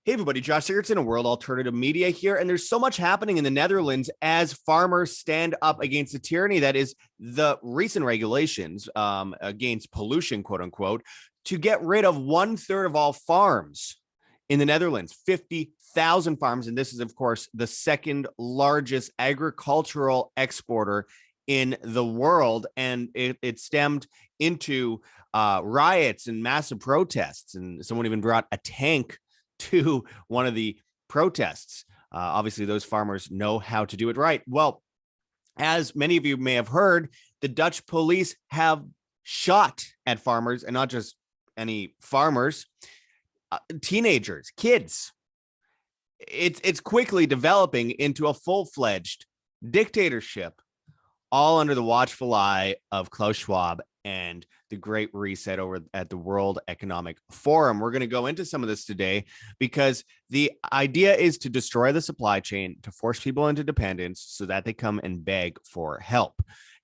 Hey everybody, Josh Sigurdson, a World Alternative Media here, and there's so much happening in the Netherlands as farmers stand up against the tyranny that is the recent regulations against pollution, quote unquote, to get rid of 1/3 of all farms in the Netherlands, 50,000 farms, and this is, of course, the second largest agricultural exporter in the world, and it stemmed into riots and massive protests, and someone even brought a tank to one of the protests. Obviously, those farmers know how to do it right. Well, as many of you may have heard, the Dutch police have shot at farmers, and not just any farmers, teenagers, kids. It's quickly developing into a full-fledged dictatorship, all under the watchful eye of Klaus Schwab and the Great Reset over at the World Economic Forum. We're going to go into some of this today because the idea is to destroy the supply chain, to force people into dependence so that they come and beg for help.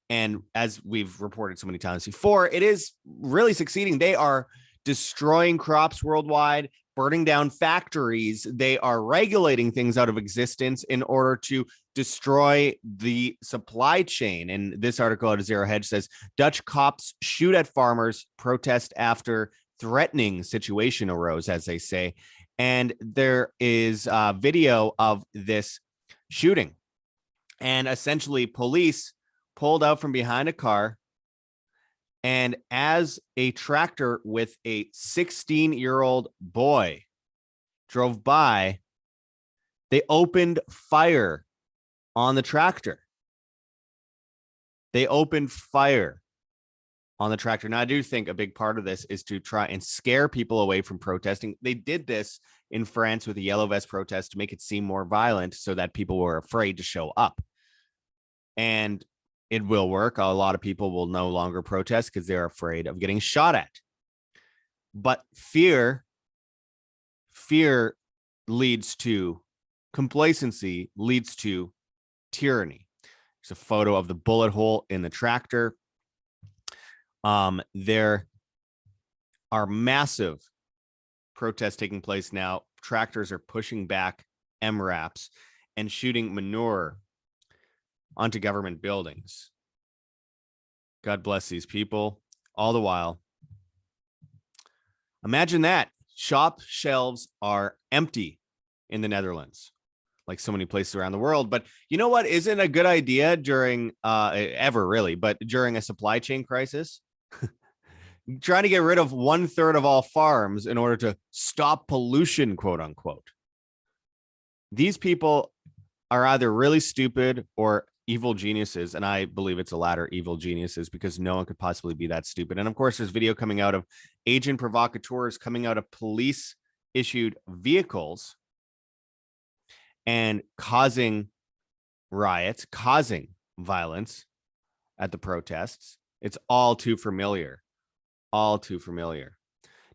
And as we've reported so many times before, it is really succeeding. They are destroying crops worldwide, burning down factories. They are regulating things out of existence in order to destroy the supply chain. And this article at Zero Hedge says Dutch cops shoot at farmers, protest after threatening situation arose, as they say. And there is a video of this shooting. And essentially, police pulled out from behind a car. And as a tractor with a 16-year-old boy drove by, they opened fire on the tractor. They opened fire on the tractor. Now, I do think a big part of this is to try and scare people away from protesting. They did this in France with the yellow vest protest to make it seem more violent so that people were afraid to show up. And it will work. A lot of people will no longer protest because they're afraid of getting shot at. But fear leads to complacency, leads to tyranny. There's a photo of the bullet hole in the tractor. There are massive protests taking place now. Tractors are pushing back MRAPs and shooting manure onto government buildings. God bless these people. All the while, imagine that shop shelves are empty in the Netherlands, like so many places around the world. But you know what isn't a good idea during ever really, but during a supply chain crisis? Trying to get rid of 1/3 of all farms in order to stop pollution, quote unquote. These people are either really stupid or evil geniuses, and I believe it's the latter, evil geniuses, because no one could possibly be that stupid. And of course, there's video coming out of agent provocateurs coming out of police issued vehicles and causing riots, causing violence at the protests. It's all too familiar. All too familiar.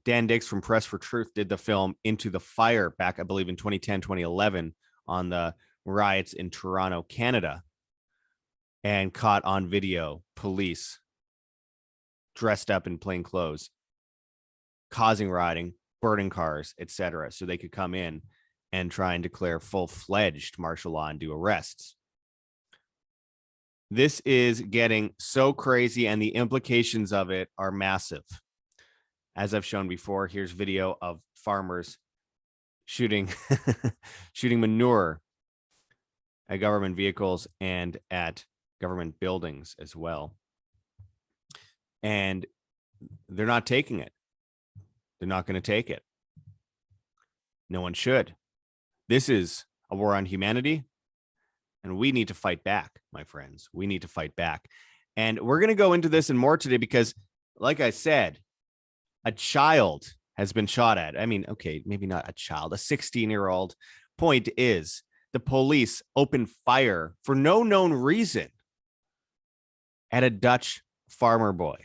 Dan Dix from Press for Truth did the film Into the Fire back, I believe, in 2010, 2011 on the riots in Toronto, Canada, and caught on video police dressed up in plain clothes, causing rioting, burning cars, etc., so they could come in and try and declare full-fledged martial law and do arrests. This is getting so crazy, and the implications of it are massive. As I've shown before, here's video of farmers shooting manure at government vehicles and at government buildings as well. And they're not taking it. They're not going to take it. No one should. This is a war on humanity, and we need to fight back, my friends. We need to fight back. And we're going to go into this and more today because, like I said, a child has been shot at. I mean, okay, maybe not a child, a 16-year-old. Point is, the police opened fire for no known reason at a Dutch farmer boy.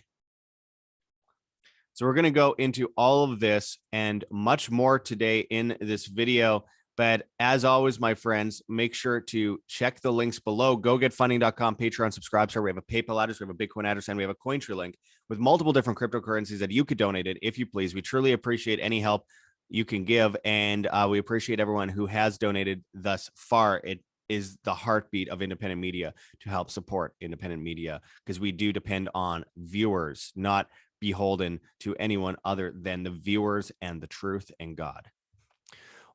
So we're going to go into all of this and much more today in this video. But as always, my friends, make sure to check the links below. GoGetFunding.com, Patreon, subscribe. We have a PayPal address, we have a Bitcoin address, and we have a Cointree link with multiple different cryptocurrencies that you could donate it if you please. We truly appreciate any help you can give. And we appreciate everyone who has donated thus far. It is the heartbeat of independent media to help support independent media, because we do depend on viewers, not beholden to anyone other than the viewers and the truth and God.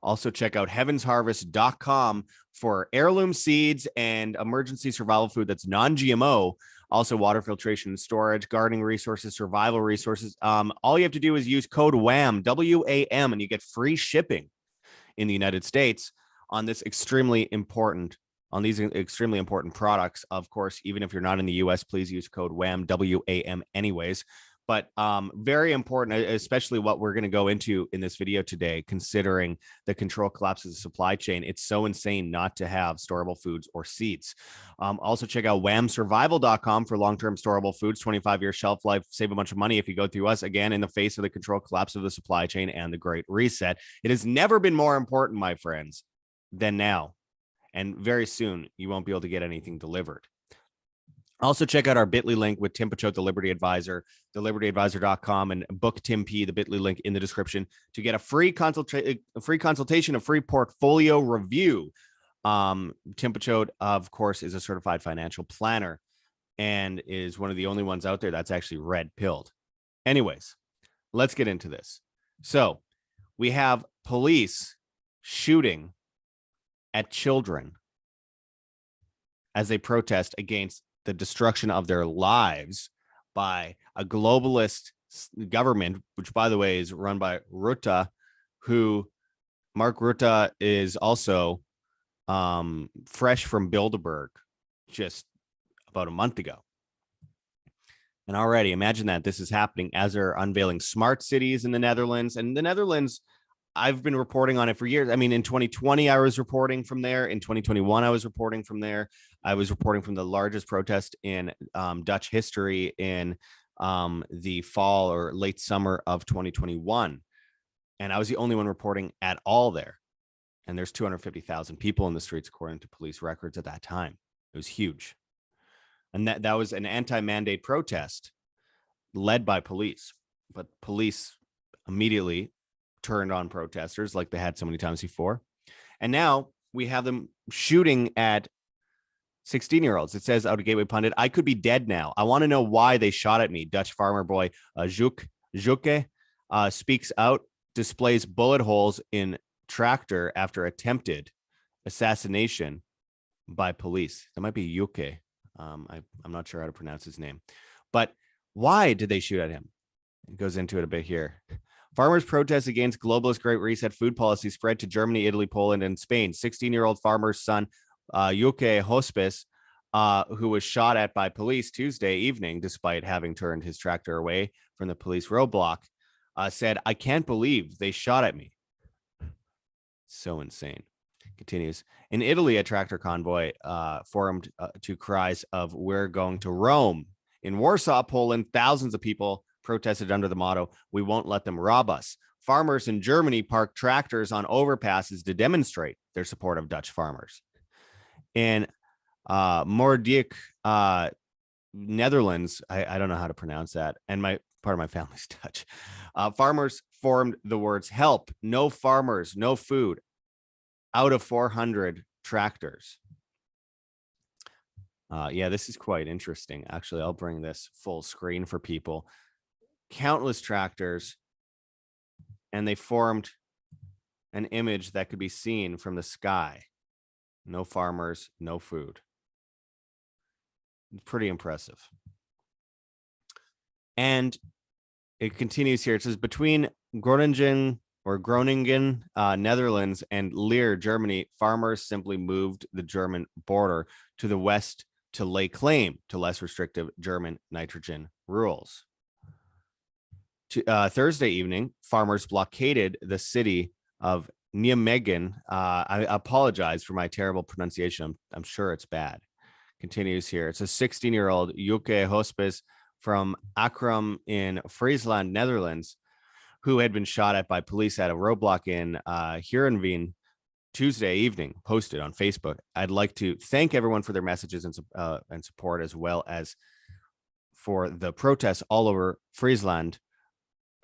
Also, check out heavensharvest.com for heirloom seeds and emergency survival food that's non-GMO. Also, water filtration and storage, gardening resources, survival resources. All you have to do is use code WAM, W-A-M, and you get free shipping in the United States on this extremely important products. Of course, even if you're not in the US, please use code WAM, W-A-M anyways. But very important, especially what we're going to go into in this video today, considering the control collapse of the supply chain. It's so insane not to have storable foods or seeds. Also, check out whamsurvival.com for long-term storable foods, 25-year shelf life, save a bunch of money if you go through us, again, in the face of the control collapse of the supply chain and the Great Reset. It has never been more important, my friends, than now. And very soon, you won't be able to get anything delivered. Also, check out our bit.ly link with Tim Pachot, the Liberty Advisor, thelibertyadvisor.com, and book Tim P, the bit.ly link in the description to get a free consultation, a free portfolio review. Tim Pachot, of course, is a certified financial planner and is one of the only ones out there that's actually red-pilled. Anyways, let's get into this. So we have police shooting at children as they protest against the destruction of their lives by a globalist government, which, by the way, is run by Rutte, who Mark Rutte is also fresh from Bilderberg just about a month ago. And already imagine that this is happening as they're unveiling smart cities in the Netherlands. And the Netherlands, I've been reporting on it for years. I mean, in 2020, I was reporting from there. In 2021, I was reporting from there. I was reporting from the largest protest in Dutch history in the fall or late summer of 2021. And I was the only one reporting at all there. And there's 250,000 people in the streets, according to police records at that time. It was huge. And that was an anti-mandate protest led by police. But police immediately turned on protesters like they had so many times before. And now we have them shooting at 16-year-olds. It says out of Gateway Pundit, I could be dead now. I want to know why they shot at me. Dutch farmer boy Juke speaks out, displays bullet holes in tractor after attempted assassination by police. That might be Juke. I'm not sure how to pronounce his name. But why did they shoot at him? It goes into it a bit here. Farmers' protests against globalist Great Reset food policy spread to Germany, Italy, Poland, and Spain. 16-year-old farmer's son, Juke Hospice, who was shot at by police Tuesday evening, despite having turned his tractor away from the police roadblock, said, I can't believe they shot at me. So insane. Continues. In Italy, a tractor convoy formed to cries of "We're going to Rome." In Warsaw, Poland, thousands of people protested under the motto, "We won't let them rob us." Farmers in Germany parked tractors on overpasses to demonstrate their support of Dutch farmers. In Moerdijk, Netherlands, I don't know how to pronounce that, and part of my family's Dutch. Farmers formed the words "Help, no farmers, no food" out of 400 tractors. Yeah, this is quite interesting. Actually, I'll bring this full screen for people. Countless tractors, and they formed an image that could be seen from the sky. No farmers, no food. Pretty impressive. And it continues here. It says between Groningen, Netherlands, and Leer, Germany, farmers simply moved the German border to the west to lay claim to less restrictive German nitrogen rules. Thursday evening, farmers blockaded the city of Nijmegen. I apologize for my terrible pronunciation. I'm sure it's bad. Continues here. It's a 16-year-old Juke Hospice from Akrum in Friesland, Netherlands, who had been shot at by police at a roadblock in Heerenveen Tuesday evening, posted on Facebook. I'd like to thank everyone for their messages and support, as well as for the protests all over Friesland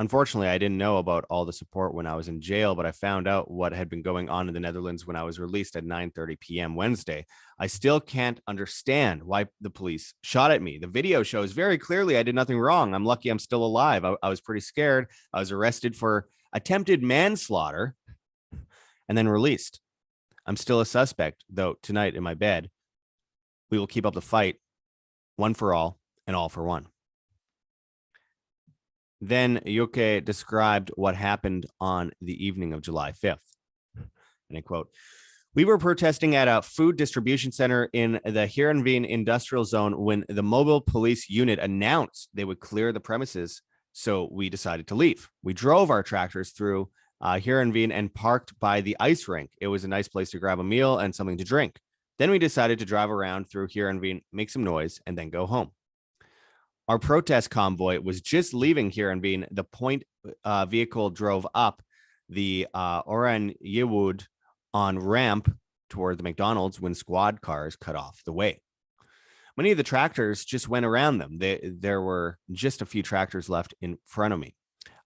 Unfortunately, I didn't know about all the support when I was in jail, but I found out what had been going on in the Netherlands when I was released at 9:30 p.m. Wednesday. I still can't understand why the police shot at me. The video shows very clearly I did nothing wrong. I'm lucky I'm still alive. I was pretty scared. I was arrested for attempted manslaughter and then released. I'm still a suspect, though, tonight in my bed. We will keep up the fight, one for all and all for one. Then Yuke described what happened on the evening of July 5th. And I quote, "We were protesting at a food distribution center in the Heerenveen industrial zone when the mobile police unit announced they would clear the premises. So we decided to leave. We drove our tractors through Heerenveen and parked by the ice rink. It was a nice place to grab a meal and something to drink. Then we decided to drive around through Heerenveen, make some noise, and then go home. Our protest convoy was just leaving Heerenveen. The point vehicle drove up the Oran Yewood on ramp toward the McDonald's when squad cars cut off the way. Many of the tractors just went around them. There were just a few tractors left in front of me.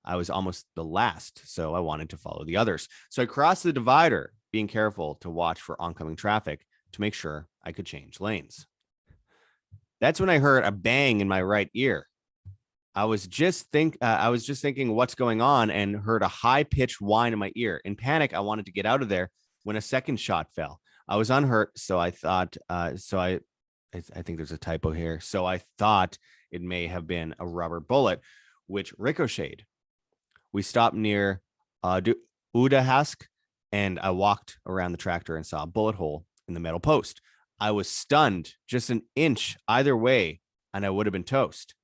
I was almost the last, so I wanted to follow the others. So I crossed the divider, being careful to watch for oncoming traffic to make sure I could change lanes. That's when I heard a bang in my right ear. I was just thinking what's going on and heard a high-pitched whine in my ear. In panic, I wanted to get out of there when a second shot fell. I was unhurt, so I thought I think there's a typo here. So I thought it may have been a rubber bullet, which ricocheted. We stopped near Udahask, and I walked around the tractor and saw a bullet hole in the metal post. I was stunned, just an inch either way, and I would have been toast.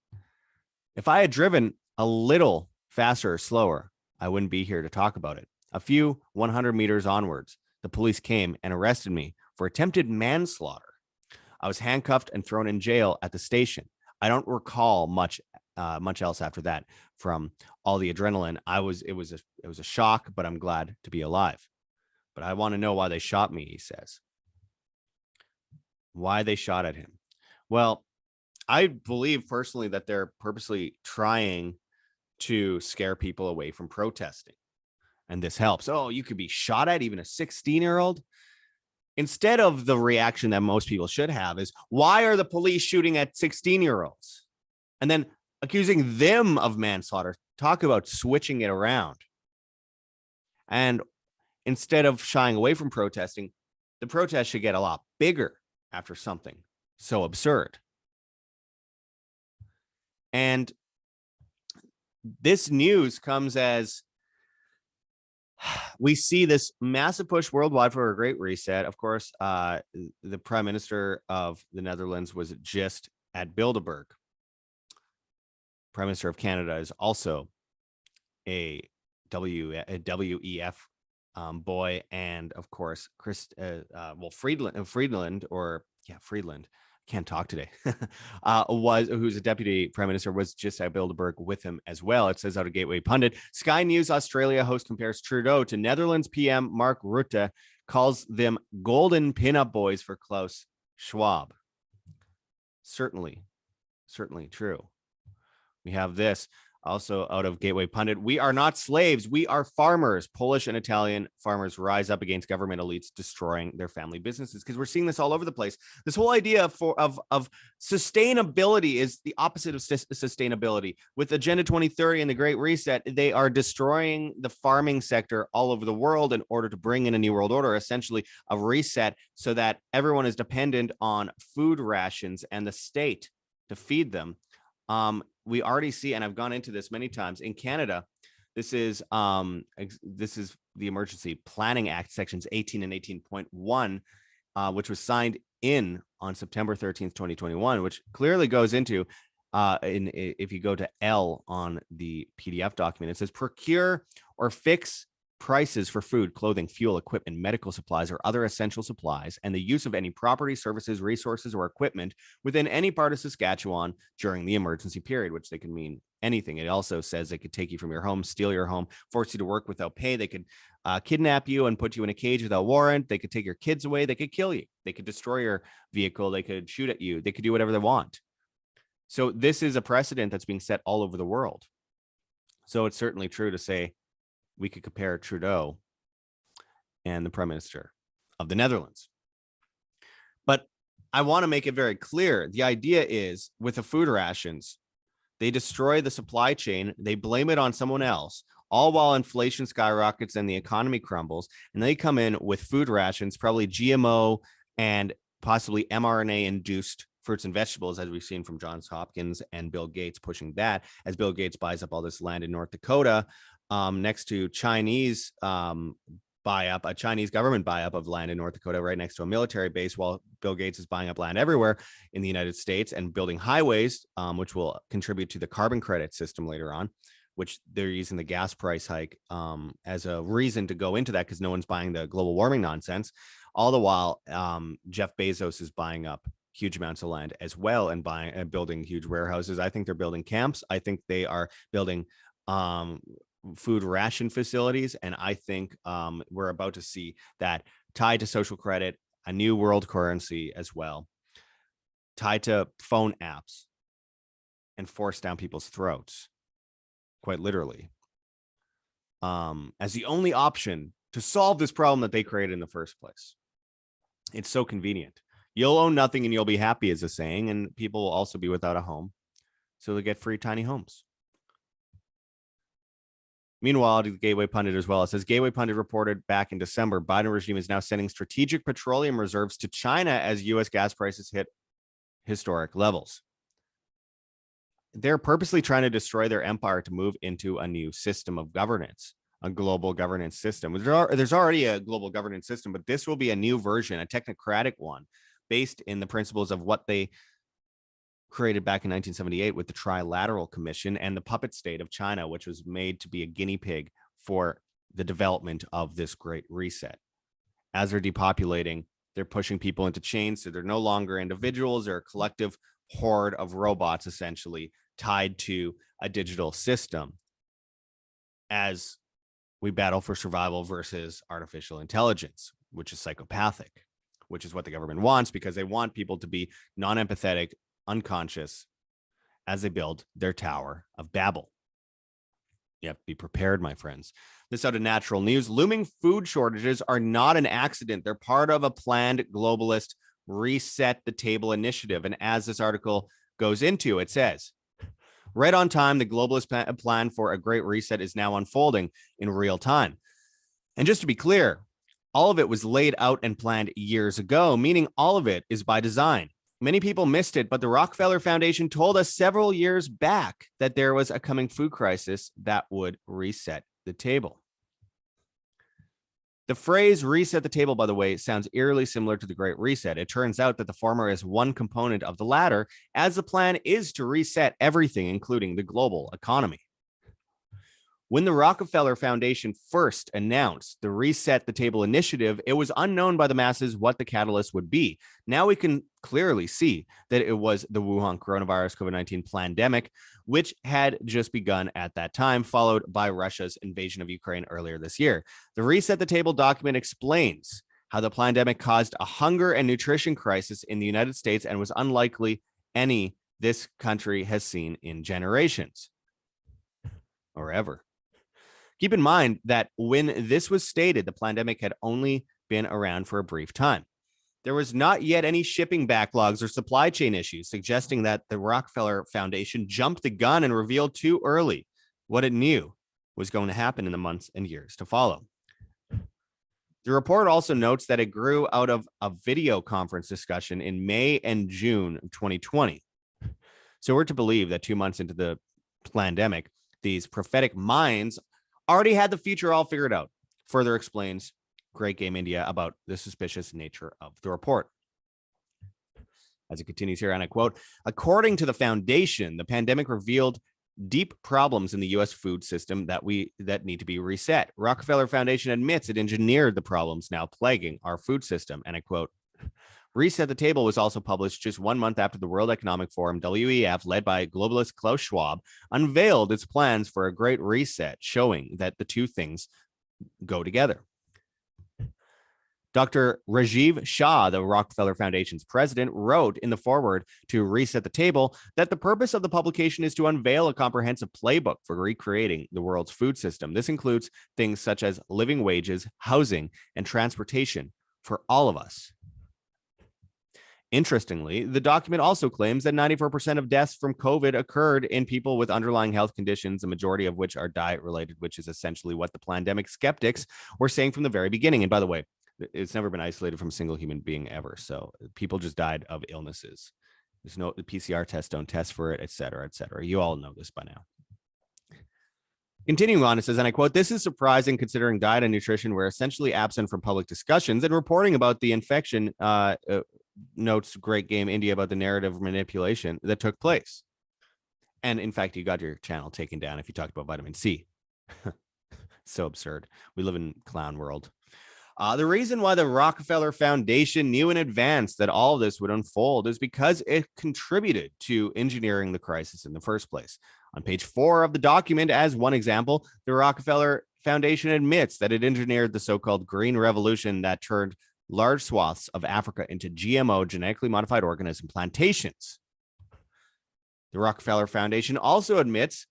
If I had driven a little faster or slower, I wouldn't be here to talk about it. A few 100 meters onwards, the police came and arrested me for attempted manslaughter. I was handcuffed and thrown in jail at the station. I don't recall much else after that from all the adrenaline. It was a shock, but I'm glad to be alive. But I want to know why they shot me," he says. Why they shot at him? Well, I believe personally that they're purposely trying to scare people away from protesting. And this helps. Oh, you could be shot at, even a 16-year-old. Instead of the reaction that most people should have is, why are the police shooting at 16-year-olds? And then accusing them of manslaughter. Talk about switching it around. And instead of shying away from protesting, the protest should get a lot bigger after something so absurd. And this news comes as we see this massive push worldwide for a great reset. Of course, the Prime Minister of the Netherlands was just at Bilderberg. Prime Minister of Canada is also a WEF boy, and of course, Friedland. Can't talk today. Who's a deputy prime minister, was just at Bilderberg with him as well. It says out of Gateway Pundit, Sky News Australia host compares Trudeau to Netherlands PM Mark Rutte, calls them golden pinup boys for Klaus Schwab. Certainly true. We have this also out of Gateway Pundit. We are not slaves. We are farmers. Polish and Italian farmers rise up against government elites destroying their family businesses, because we're seeing this all over the place. This whole idea of sustainability is the opposite of sustainability. With Agenda 2030 and the Great Reset, they are destroying the farming sector all over the world in order to bring in a new world order, essentially a reset, so that everyone is dependent on food rations and the state to feed them. We already see, and I've gone into this many times in Canada, this is the Emergency Planning Act, sections 18 and 18.1, which was signed in on September 13th, 2021, which clearly goes into, if you go to L on the PDF document, it says procure or fix prices for food, clothing, fuel, equipment, medical supplies, or other essential supplies, and the use of any property, services, resources, or equipment within any part of Saskatchewan during the emergency period, which they can mean anything. It also says they could take you from your home, steal your home, force you to work without pay. They could kidnap you and put you in a cage without warrant. They could take your kids away. They could kill you. They could destroy your vehicle. They could shoot at you. They could do whatever they want. So this is a precedent that's being set all over the world. So it's certainly true to say we could compare Trudeau and the Prime Minister of the Netherlands. But I want to make it very clear. The idea is with the food rations, they destroy the supply chain. They blame it on someone else, all while inflation skyrockets and the economy crumbles. And they come in with food rations, probably GMO and possibly mRNA-induced fruits and vegetables, as we've seen from Johns Hopkins and Bill Gates pushing that, as Bill Gates buys up all this land in North Dakota next to Chinese buy-up, a Chinese government buy-up of land in North Dakota right next to a military base, while Bill Gates is buying up land everywhere in the United States and building highways, which will contribute to the carbon credit system later on, which they're using the gas price hike as a reason to go into that because no one's buying the global warming nonsense. All the while, Jeff Bezos is buying up huge amounts of land as well and buying and building huge warehouses. I think they're building camps. I think they are building food ration facilities. And I think we're about to see that tied to social credit, a new world currency as well, tied to phone apps and forced down people's throats, quite literally, as the only option to solve this problem that they created in the first place. It's so convenient. You'll own nothing and you'll be happy is a saying, and people will also be without a home. So they'll get free tiny homes. Meanwhile, the Gateway Pundit as well, it says Gateway Pundit reported back in December, Biden regime is now sending strategic petroleum reserves to China as U.S. gas prices hit historic levels. They're purposely trying to destroy their empire to move into a new system of governance, a global governance system. There's already a global governance system, but this will be a new version, a technocratic one, based in the principles of what they created back in 1978 with the Trilateral Commission and the puppet state of China, which was made to be a guinea pig for the development of this great reset. As they're depopulating, they're pushing people into chains, so they're no longer individuals. They're a collective horde of robots, essentially tied to a digital system as we battle for survival versus artificial intelligence, which is psychopathic, which is what the government wants because they want people to be non-empathetic, unconscious as they build their Tower of Babel. You have to be prepared, my friends. This out of Natural News. Looming food shortages are not an accident. They're part of a planned globalist reset the table initiative. And as this article goes into, it says, right on time, the globalist plan for a great reset is now unfolding in real time. And just to be clear, all of it was laid out and planned years ago, meaning all of it is by design. Many people missed it, but the Rockefeller Foundation told us several years back that there was a coming food crisis that would reset the table. The phrase reset the table, by the way, sounds eerily similar to the Great Reset. It turns out that the former is one component of the latter, as the plan is to reset everything, including the global economy. When the Rockefeller Foundation first announced the Reset the Table initiative, it was unknown by the masses what the catalyst would be. Now we can clearly see that it was the Wuhan coronavirus COVID-19 pandemic, which had just begun at that time, followed by Russia's invasion of Ukraine earlier this year. The Reset the Table document explains how the pandemic caused a hunger and nutrition crisis in the United States and was unlikely any this country has seen in generations or ever. Keep in mind that when this was stated, the pandemic had only been around for a brief time. There was not yet any shipping backlogs or supply chain issues, suggesting that the Rockefeller Foundation jumped the gun and revealed too early what it knew was going to happen in the months and years to follow. The report also notes that it grew out of a video conference discussion in May and June of 2020. So we're to believe that 2 months into the pandemic, these prophetic minds already had the future all figured out. Further explains Great Game India about the suspicious nature of the report. As it continues here, and I quote, according to the foundation, the pandemic revealed deep problems in the U.S. food system that need to be reset. Rockefeller Foundation admits it engineered the problems now plaguing our food system. And I quote, Reset the Table was also published just 1 month after the World Economic Forum, WEF, led by globalist Klaus Schwab, unveiled its plans for a great reset, showing that the two things go together. Dr. Rajiv Shah, the Rockefeller Foundation's president, wrote in the foreword to Reset the Table that the purpose of the publication is to unveil a comprehensive playbook for recreating the world's food system. This includes things such as living wages, housing, and transportation for all of us. Interestingly, the document also claims that 94% of deaths from COVID occurred in people with underlying health conditions, the majority of which are diet-related, which is essentially what the pandemic skeptics were saying from the very beginning. And by the way, it's never been isolated from a single human being ever. So people just died of illnesses. There's no, the PCR tests don't test for it, et cetera, et cetera. You all know this by now. Continuing on, it says, and I quote, "This is surprising considering diet and nutrition were essentially absent from public discussions and reporting about the infection, notes Great Game India about the narrative manipulation that took place." And in fact, you got your channel taken down if you talked about vitamin C. So absurd. We live in clown world. The reason why the Rockefeller Foundation knew in advance that all of this would unfold is because it contributed to engineering the crisis in the first place. On page 4 of the document, as one example, the Rockefeller Foundation admits that it engineered the so-called Green Revolution that turned large swaths of Africa into GMO, genetically modified organism plantations. The Rockefeller Foundation also admits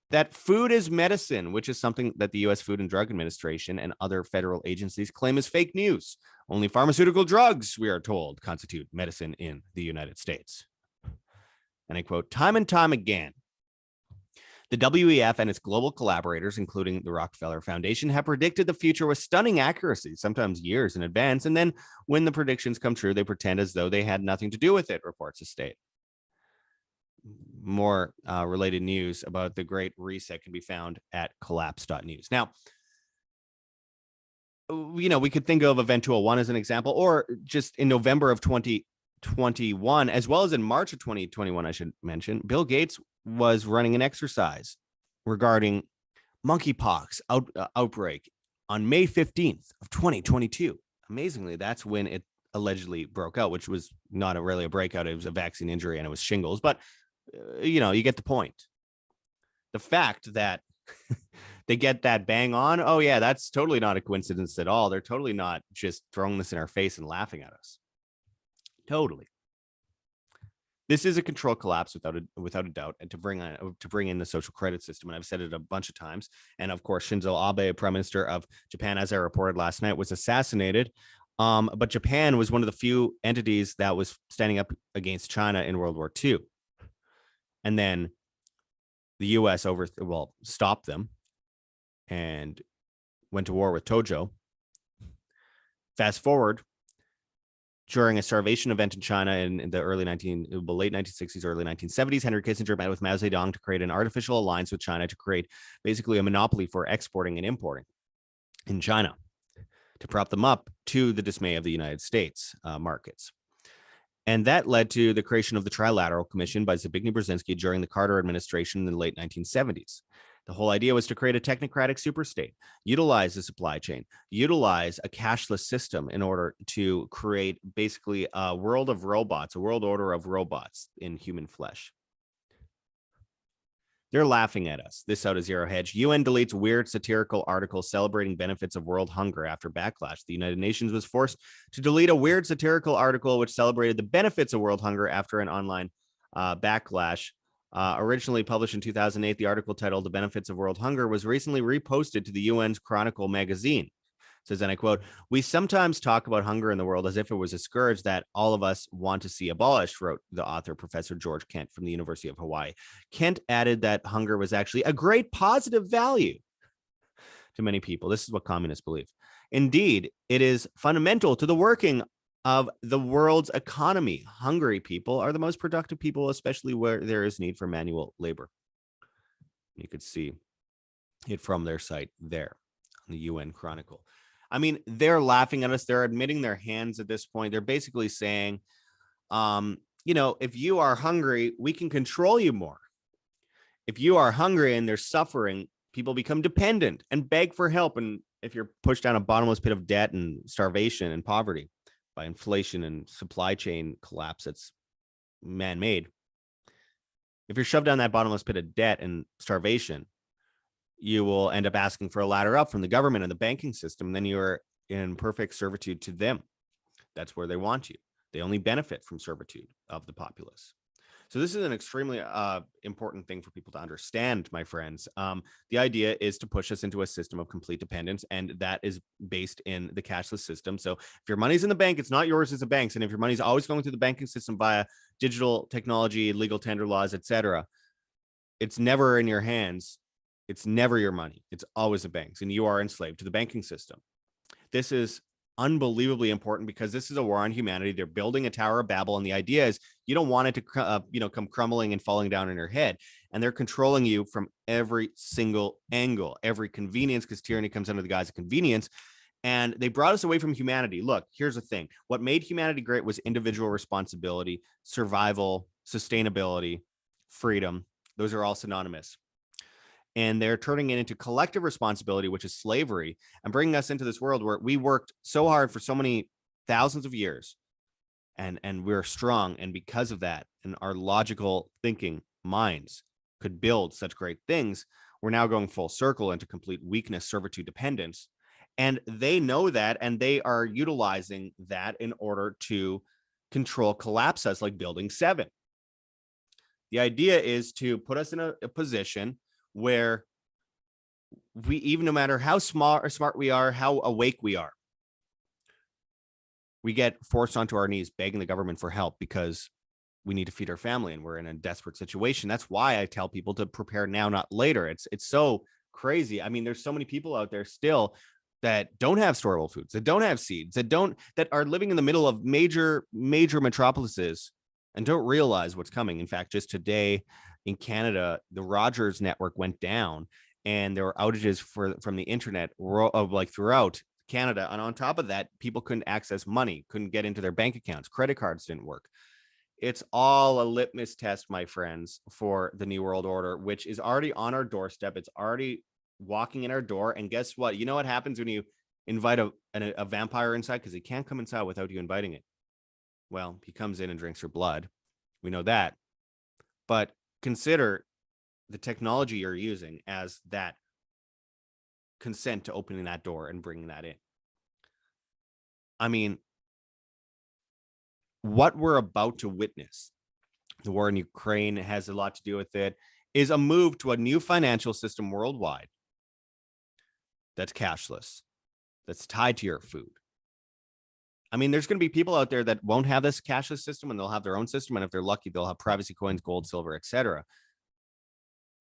that food is medicine, which is something that the U.S. Food and Drug Administration and other federal agencies claim is fake news. Only pharmaceutical drugs, we are told, constitute medicine in the United States. And I quote, time and time again, the WEF and its global collaborators, including the Rockefeller Foundation, have predicted the future with stunning accuracy, sometimes years in advance. And then when the predictions come true, they pretend as though they had nothing to do with it, reports the state. More related news about the Great Reset can be found at collapse.news. Now, you know, we could think of Event 201 as an example, or just in November of 2021, as well as in March of 2021, I should mention, Bill Gates was running an exercise regarding monkeypox outbreak on May 15th of 2022. Amazingly, that's when it allegedly broke out, which was not really a breakout. It was a vaccine injury and it was shingles, but you know, you get the point. The fact that they get that bang on, oh yeah, that's totally not a coincidence at all. They're totally not just throwing this in our face and laughing at us. Totally. This is a control collapse without a doubt, and to bring in the social credit system. And I've said it a bunch of times. And of course, Shinzo Abe, Prime Minister of Japan, as I reported last night, was assassinated. But Japan was one of the few entities that was standing up against China in World War II. And then the U.S. stopped them and went to war with Tojo. Fast forward, during a starvation event in China in the late 1960s, early 1970s, Henry Kissinger met with Mao Zedong to create an artificial alliance with China to create basically a monopoly for exporting and importing in China to prop them up, to the dismay of the United States markets. And that led to the creation of the Trilateral Commission by Zbigniew Brzezinski during the Carter administration in the late 1970s. The whole idea was to create a technocratic superstate, utilize the supply chain, utilize a cashless system in order to create basically a world of robots, a world order of robots in human flesh. They're laughing at us. This out of Zero Hedge. UN deletes weird satirical article celebrating benefits of world hunger after backlash. The United Nations was forced to delete a weird satirical article which celebrated the benefits of world hunger after an online backlash. Originally published in 2008, the article titled "The Benefits of World Hunger" was recently reposted to the UN's Chronicle magazine. It says, and I quote, "We sometimes talk about hunger in the world as if it was a scourge that all of us want to see abolished," wrote the author, Professor George Kent from the University of Hawaii. Kent added that hunger was actually a great positive value to many people. This is what communists believe. Indeed, it is fundamental to the working of the world's economy. Hungry people are the most productive people, especially where there is need for manual labor. You could see it from their site there on the UN Chronicle. I mean, they're laughing at us. They're admitting their hands at this point. They're basically saying, you know, if you are hungry, we can control you more. If you are hungry and there's suffering, people become dependent and beg for help. And if you're pushed down a bottomless pit of debt and starvation and poverty by inflation and supply chain collapse that's man-made, if you're shoved down that bottomless pit of debt and starvation, you will end up asking for a ladder up from the government and the banking system. Then you're in perfect servitude to them. That's where they want you. They only benefit from servitude of the populace. So this is an extremely important thing for people to understand, my friends. The idea is to push us into a system of complete dependence, and that is based in the cashless system. So if your money's in the bank, it's not yours, it's a bank's. And if your money's always going through the banking system via digital technology, legal tender laws, etc., it's never in your hands. It's never your money. It's always a bank's, and you are enslaved to the banking system. This is unbelievably important because this is a war on humanity. They're building a Tower of Babel, and the idea is you don't want it to come crumbling and falling down in your head. And they're controlling you from every single angle, every convenience, because tyranny comes under the guise of convenience. And they brought us away from humanity. Look, here's the thing. What made humanity great was individual responsibility, survival, sustainability, freedom. Those are all synonymous. And they're turning it into collective responsibility, which is slavery, and bringing us into this world where we worked so hard for so many thousands of years, and we're strong. And because of that, and our logical thinking minds could build such great things, we're now going full circle into complete weakness, servitude, dependence. And they know that, and they are utilizing that in order to control, collapse us like Building 7. The idea is to put us in a position where we, even no matter how smart we are, how awake we are, we get forced onto our knees begging the government for help because we need to feed our family and we're in a desperate situation. That's why I tell people to prepare now, not later. It's so crazy. I mean, there's so many people out there still that don't have storable foods, that don't have seeds, that are living in the middle of major metropolises and don't realize what's coming. In fact, just today in Canada, the Rogers network went down, and there were outages from the internet throughout Canada. And on top of that, people couldn't access money, couldn't get into their bank accounts, credit cards didn't work. It's all a litmus test, my friends, for the New World Order, which is already on our doorstep. It's already walking in our door. And guess what? You know what happens when you invite a vampire inside? Because he can't come inside without you inviting it. Well, he comes in and drinks your blood. We know that. But consider the technology you're using as that consent to opening that door and bringing that in. I mean, what we're about to witness, the war in Ukraine has a lot to do with it, is a move to a new financial system worldwide that's cashless, that's tied to your food. I mean, there's going to be people out there that won't have this cashless system, and they'll have their own system. And if they're lucky, they'll have privacy coins, gold, silver, etc.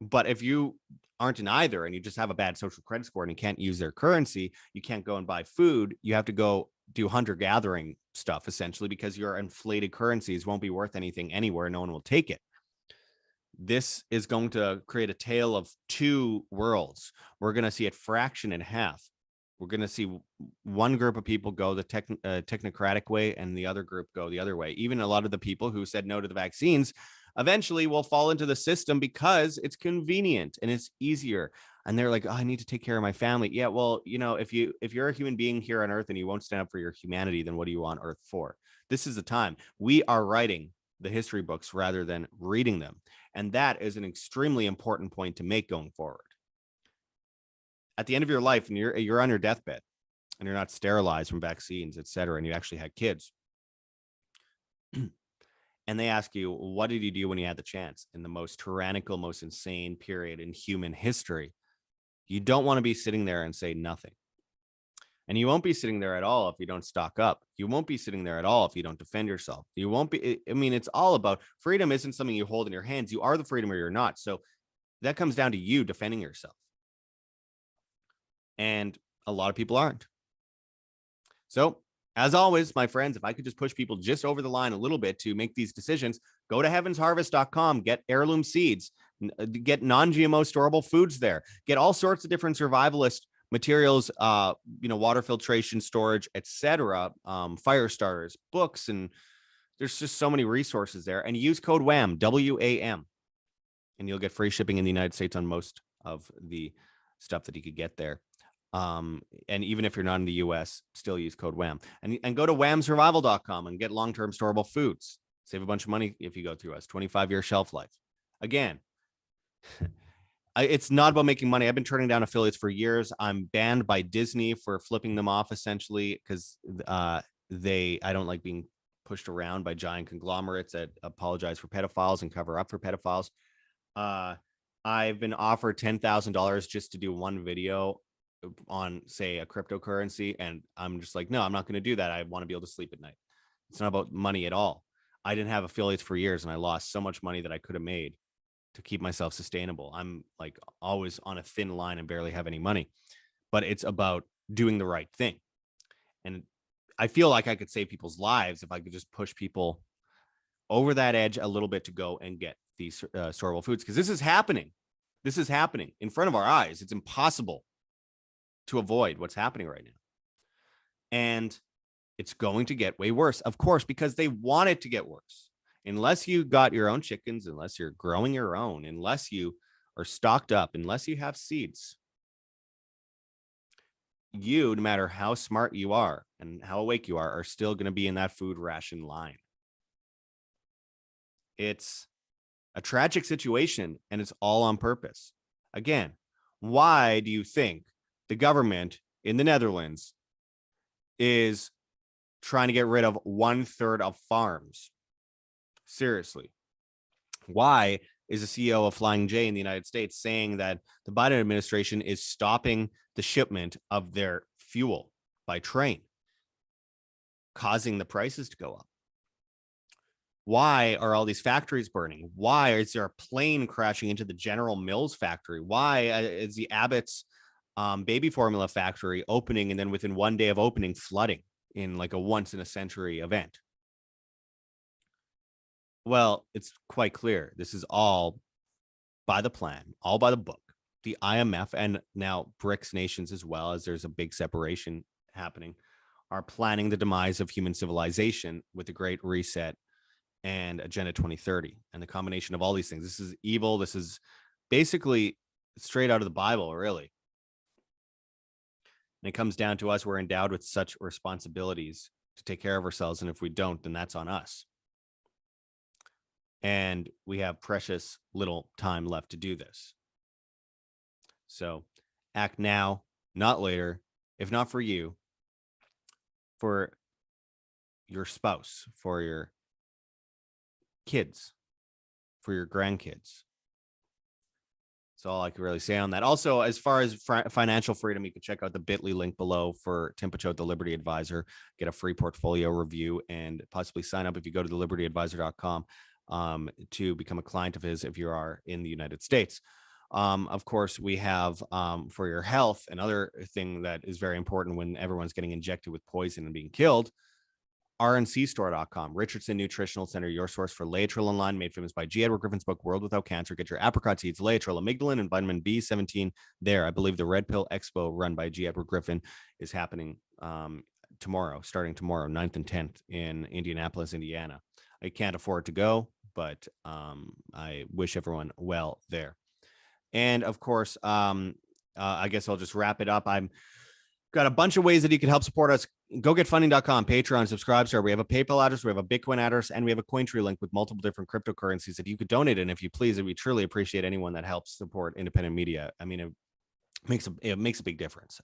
But if you aren't in either, and you just have a bad social credit score and you can't use their currency, you can't go and buy food. You have to go do hunter-gathering stuff, essentially, because your inflated currencies won't be worth anything anywhere. No one will take it. This is going to create a tale of two worlds. We're going to see it fraction in half. We're going to see one group of people go the technocratic way, and the other group go the other way. Even a lot of the people who said no to the vaccines eventually will fall into the system because it's convenient and it's easier. And they're like, oh, I need to take care of my family. Yeah, well, if you're a human being here on Earth and you won't stand up for your humanity, then what are you on Earth for? This is the time. We are writing the history books rather than reading them. And that is an extremely important point to make going forward. At the end of your life, and you're on your deathbed, and you're not sterilized from vaccines, etc., and you actually had kids, and they ask you, what did you do when you had the chance in the most tyrannical, most insane period in human history? You don't want to be sitting there and say nothing. And you won't be sitting there at all if you don't stock up. You won't be sitting there at all if you don't defend yourself. You won't be. I mean, it's all about freedom. Isn't something you hold in your hands. You are the freedom or you're not. So that comes down to you defending yourself. And a lot of people aren't. So, as always, my friends, if I could just push people just over the line a little bit to make these decisions, go to heavensharvest.com, get heirloom seeds, get non-GMO storable foods there, get all sorts of different survivalist materials, water filtration, storage, etc., fire starters, books, and there's just so many resources there. And use code WAM, WAM, and you'll get free shipping in the United States on most of the stuff that you could get there. And even if you're not in the US, still use code WAM, and go to whamsurvival.com and get long-term storable foods. Save a bunch of money if you go through us. 25-year shelf life. Again, It's not about making money. I've been turning down affiliates for years. I'm banned by Disney for flipping them off, essentially, because I don't like being pushed around by giant conglomerates that apologize for pedophiles and cover up for pedophiles. I've been offered $10,000 just to do one video on, say, a cryptocurrency, and I'm just like, no, I'm not going to do that. I want to be able to sleep at night. It's not about money at all. I didn't have affiliates for years, and I lost so much money that I could have made to keep myself sustainable. I'm like always on a thin line and barely have any money, but it's about doing the right thing. And I feel like I could save people's lives if I could just push people over that edge a little bit to go and get these storeable foods, because this is happening. This is happening in front of our eyes. It's impossible to avoid what's happening right now. And it's going to get way worse, of course, because they want it to get worse. Unless you got your own chickens, unless you're growing your own, unless you are stocked up, unless you have seeds, you, no matter how smart you are and how awake you are still going to be in that food ration line. It's a tragic situation, and it's all on purpose. Again, why do you think the government in the Netherlands is trying to get rid of 1/3 of farms? Seriously. Why is the CEO of Flying J in the United States saying that the Biden administration is stopping the shipment of their fuel by train, causing the prices to go up? Why are all these factories burning? Why is there a plane crashing into the General Mills factory? Why is the Abbott's baby formula factory opening, and then within one day of opening, flooding in like a once in a century event? Well, it's quite clear. This is all by the plan, all by the book. The IMF and now BRICS nations, as well, as there's a big separation happening, are planning the demise of human civilization with the Great Reset and Agenda 2030. And the combination of all these things. This is evil. This is basically straight out of the Bible, really. And it comes down to us. We're endowed with such responsibilities to take care of ourselves. And if we don't, then that's on us. And we have precious little time left to do this. So act now, not later. If not for you, for your spouse, for your kids, for your grandkids. That's all I can really say on that. Also, as far as financial freedom, you can check out the bit.ly link below for Tim Picciott, the Liberty Advisor, get a free portfolio review, and possibly sign up if you go to thelibertyadvisor.com to become a client of his if you are in the United States. Of course, we have for your health, another thing that is very important when everyone's getting injected with poison and being killed, rncstore.com, Richardson Nutritional Center, your source for Laetrile Online, made famous by G. Edward Griffin's book, World Without Cancer. Get your apricot seeds, Laetrile, amygdalin, and vitamin B17 there. I believe the Red Pill Expo run by G. Edward Griffin is happening starting tomorrow, 9th and 10th in Indianapolis, Indiana. I can't afford to go, but I wish everyone well there. And of course, I guess I'll just wrap it up. I'm got a bunch of ways that you can help support us. GoGetFunding.com, Patreon, subscribe, sir. We have a PayPal address, we have a Bitcoin address, and we have a Cointree link with multiple different cryptocurrencies that you could donate in if you please. And we truly appreciate anyone that helps support independent media. I mean, it makes a big difference.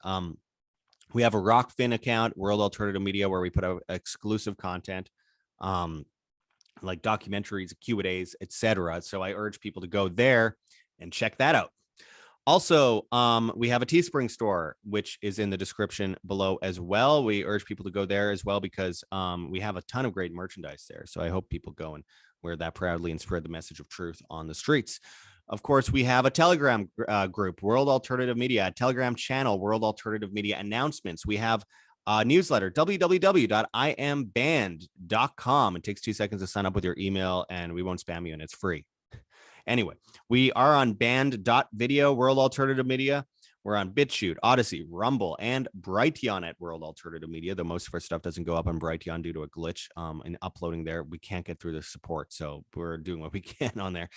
We have a Rockfin account, World Alternative Media, where we put out exclusive content, like documentaries, Q&As, etc. So I urge people to go there and check that out. Also, we have a Teespring store, which is in the description below as well. We urge people to go there as well because we have a ton of great merchandise there. So I hope people go and wear that proudly and spread the message of truth on the streets. Of course, we have a Telegram group, World Alternative Media, a Telegram channel, World Alternative Media Announcements. We have a newsletter, www.iambanned.com. It takes 2 seconds to sign up with your email, and we won't spam you, and it's free. Anyway, we are on band.video, World Alternative Media. We're on BitChute, Odyssey, Rumble, and Brighteon at World Alternative Media, though most of our stuff doesn't go up on Brighteon due to a glitch in uploading there. We can't get through the support, so we're doing what we can on there.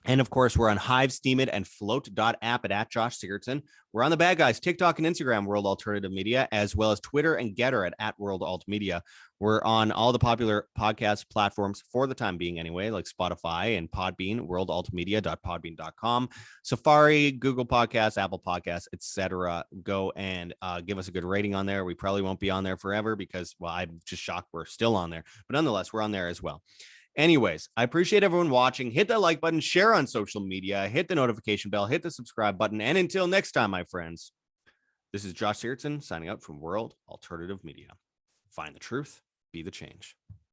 And of course, we're on Hive, Steemit, and Float.app at Josh Sigurdson. We're on the bad guys, TikTok and Instagram, World Alternative Media, as well as Twitter and Getter at World Alt Media. We're on all the popular podcast platforms for the time being anyway, like Spotify and Podbean, worldaltmedia.podbean.com, Safari, Google Podcasts, Apple Podcasts, etc. Go and give us a good rating on there. We probably won't be on there forever because, well, I'm just shocked we're still on there. But nonetheless, we're on there as well. Anyways, I appreciate everyone watching. Hit that like button, share on social media, hit the notification bell, hit the subscribe button. And until next time, my friends, this is Josh Sigurdson signing out from World Alternative Media. Find the truth, be the change.